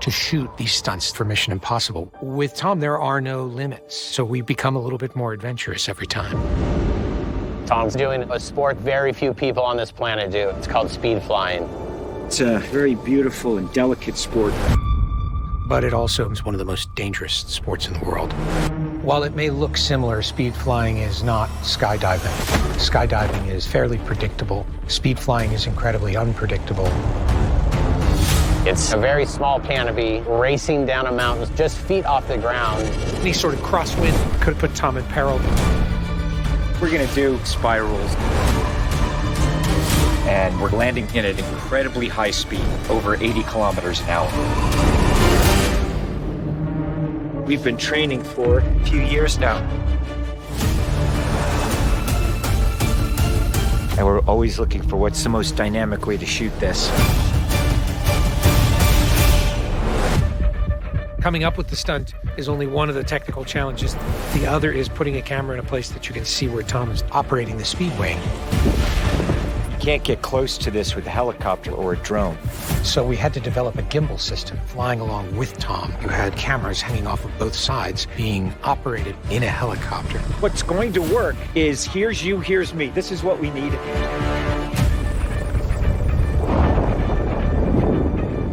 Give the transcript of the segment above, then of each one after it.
to shoot these stunts for Mission Impossible. With Tom, there are no limits, so we become a little bit more adventurous every time. Tom's doing a sport very few people on this planet do. It's called speed flying. It's a very beautiful and delicate sport. But it also is one of the most dangerous sports in the world. While it may look similar, speed flying is not skydiving. Skydiving is fairly predictable. Speed flying is incredibly unpredictable. It's a very small canopy, racing down a mountain, just feet off the ground. Any sort of crosswind could put Tom in peril. We're gonna do spirals. And we're landing in at incredibly high speed, over 80 kilometers an hour. We've been training for a few years now. And we're always looking for what's the most dynamic way to shoot this. Coming up with the stunt is only one of the technical challenges. The other is putting a camera in a place that you can see where Tom is operating the speedway. You can't get close to this with a helicopter or a drone. So we had to develop a gimbal system flying along with Tom. You had cameras hanging off of both sides being operated in a helicopter. What's going to work is here's you, here's me. This is what we need.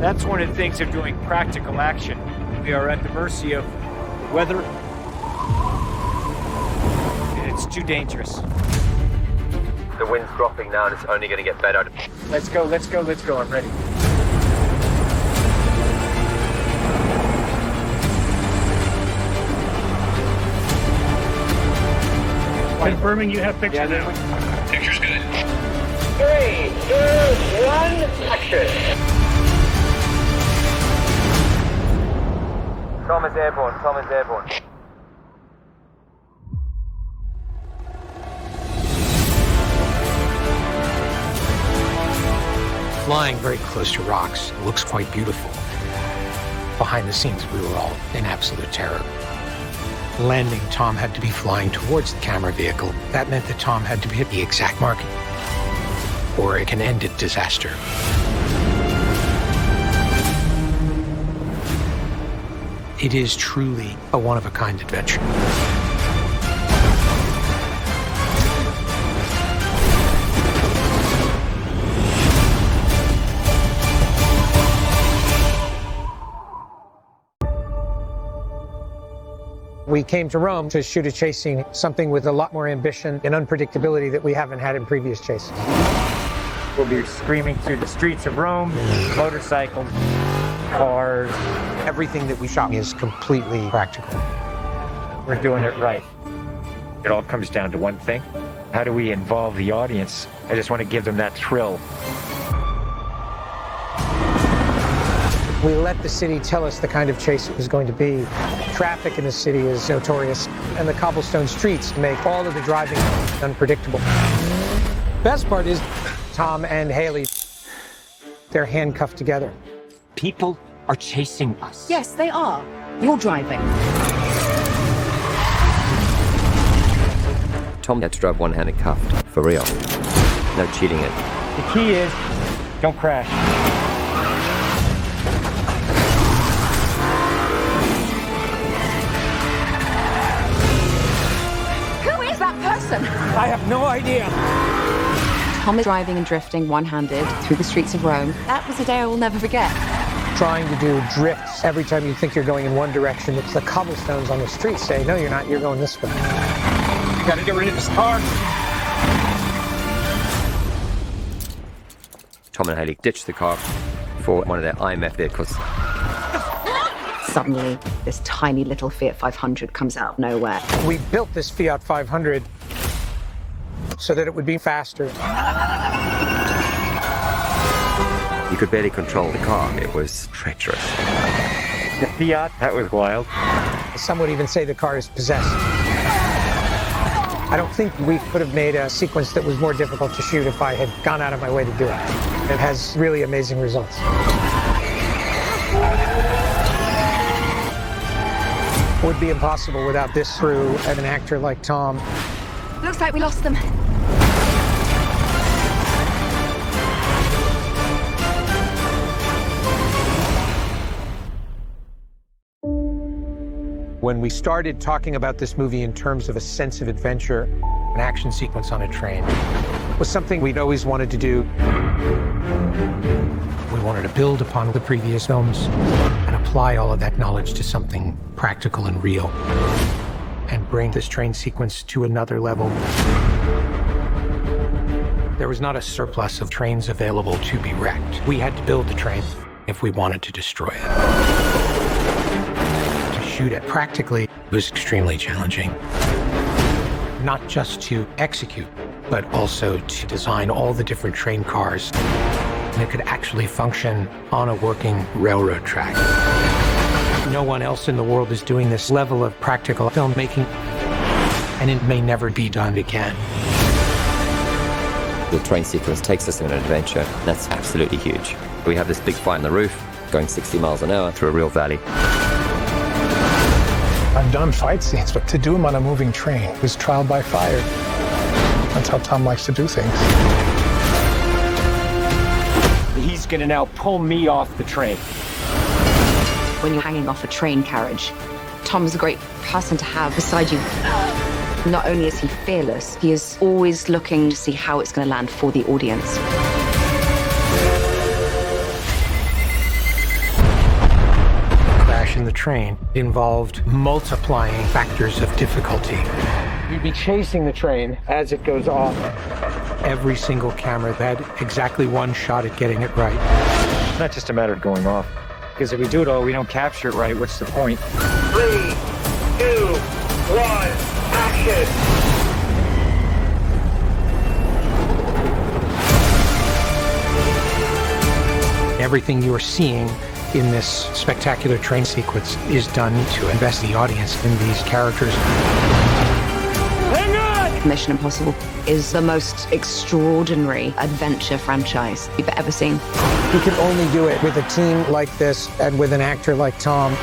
That's one of the things of doing practical action. We are at the mercy of the weather, and it's too dangerous. The wind's dropping now, and it's only going to get better. Let's go, let's go, let's go. I'm ready. Confirming you have picture now. Picture's good. 3, 2, 1, action. Tom is airborne, Tom is airborne. Flying very close to rocks looks quite beautiful. Behind the scenes, we were all in absolute terror. Landing, Tom had to be flying towards the camera vehicle. That meant that Tom had to hit the exact mark, or it can end in disaster. It is truly a one-of-a-kind adventure. We came to Rome to shoot a chase scene, something with a lot more ambition and unpredictability that we haven't had in previous chases. We'll be screaming through the streets of Rome, motorcycles, cars. Everything that we shot is completely practical. We're doing it right. It all comes down to one thing. How do we involve the audience? I just want to give them that thrill. We let the city tell us the kind of chase it was going to be. Traffic in the city is notorious, and the cobblestone streets make all of the driving unpredictable. Best part is Tom and Hayley, they're handcuffed together. People are chasing us. Yes, they are. You're driving. Tom had to drive one-handed cuffed, for real. No cheating it. The key is, don't crash. Who is that person? I have no idea. Tom is driving and drifting one-handed through the streets of Rome. That was a day I will never forget. Trying to do drifts every time you think you're going in one direction. It's the cobblestones on the street say, no, you're not, you're going this way. You gotta get rid of this car. Tom and Hayley ditched the car for one of their IMF vehicles. Suddenly, this tiny little Fiat 500 comes out of nowhere. We built this Fiat 500 so that it would be faster. You could barely control the car. It was treacherous. The Fiat, that was wild. Some would even say the car is possessed. I don't think we could have made a sequence that was more difficult to shoot if I had gone out of my way to do it. It has really amazing results. Would be impossible without this crew and an actor like Tom. Looks like we lost them. When we started talking about this movie in terms of a sense of adventure, an action sequence on a train was something we'd always wanted to do. We wanted to build upon the previous films and apply all of that knowledge to something practical and real, and bring this train sequence to another level. There was not a surplus of trains available to be wrecked. We had to build the train if we wanted to destroy it. To shoot it practically was extremely challenging. Not just to execute, but also to design all the different train cars that could actually function on a working railroad track. No one else in the world is doing this level of practical filmmaking, and it may never be done again. The train sequence takes us on an adventure. That's absolutely huge. We have this big fight on the roof, going 60 miles an hour through a real valley. I've done fight scenes, but to do them on a moving train was trial by fire. That's how Tom likes to do things. He's gonna now pull me off the train. When you're hanging off a train carriage, Tom's a great person to have beside you. Not only is he fearless, he is always looking to see how it's going to land for the audience. Crash in the train involved multiplying factors of difficulty. You'd be chasing the train as it goes off. Every single camera had exactly one shot at getting it right. It's not just a matter of going off. Because if we do it all, we don't capture it right, what's the point? 3, 2, 1. Action! Everything you are seeing in this spectacular train sequence is done to invest the audience in these characters. Hang on! Mission Impossible is the most extraordinary adventure franchise you've ever seen. You can only do it with a team like this and with an actor like Tom.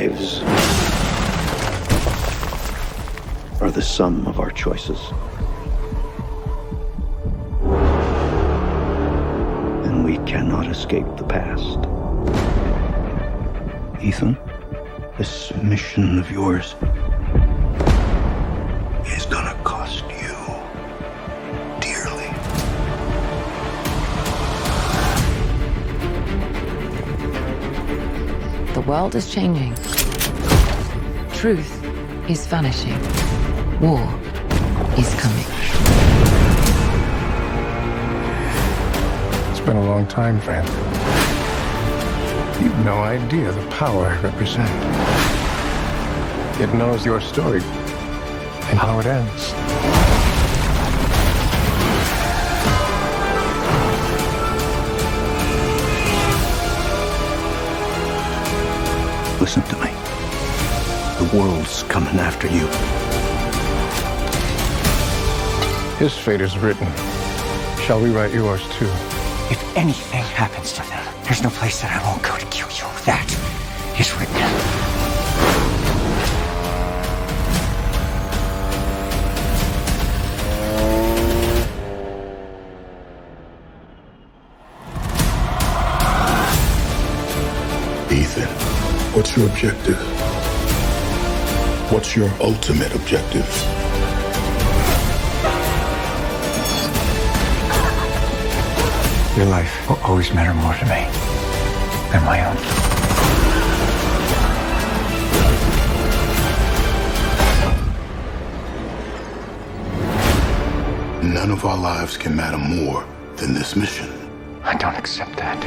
lives are the sum of our choices. And we cannot escape the past. Ethan, this mission of yours is gonna cost you dearly. The world is changing. Truth is vanishing. War is coming. It's been a long time, friend. You've no idea the power I represent. It knows your story and how it ends. Listen to me. The world's coming after you. His fate is written. Shall we write yours too? If anything happens to them, there's no place that I won't go to kill you. That is written. Ethan, what's your objective? What's your ultimate objective? Your life will always matter more to me than my own. None of our lives can matter more than this mission. I don't accept that.